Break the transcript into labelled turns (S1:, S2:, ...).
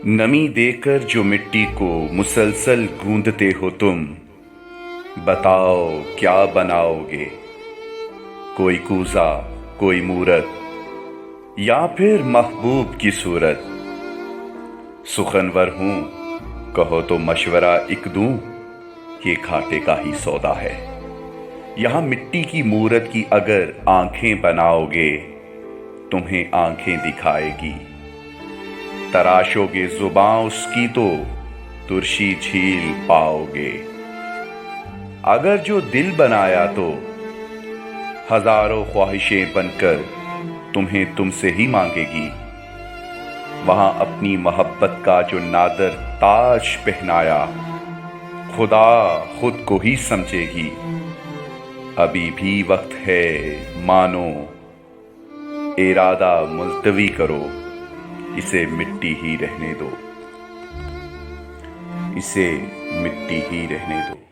S1: नमी देकर जो मिट्टी को मुसलसल गूंदते हो तुम, बताओ क्या बनाओगे? कोई कूज़ा, कोई मूरत या फिर महबूब की सूरत? सुखनवर हूँ, कहो तो मशवरा एक दूं, ये घाटे का ही सौदा है। यहाँ मिट्टी की मूरत की अगर आंखें बनाओगे, तुम्हें आंखें दिखाएगी। तराशोगे जुबां उसकी तो तुरशी झील पाओगे। अगर जो दिल बनाया तो हजारों ख्वाहिशें बनकर तुम्हें तुमसे ही मांगेगी। वहां अपनी मोहब्बत का जो नादर ताज पहनाया, खुदा खुद को ही समझेगी। अभी भी वक्त है, मानो इरादा मुलतवी करो, इसे मिट्टी ही रहने दो, इसे मिट्टी ही रहने दो।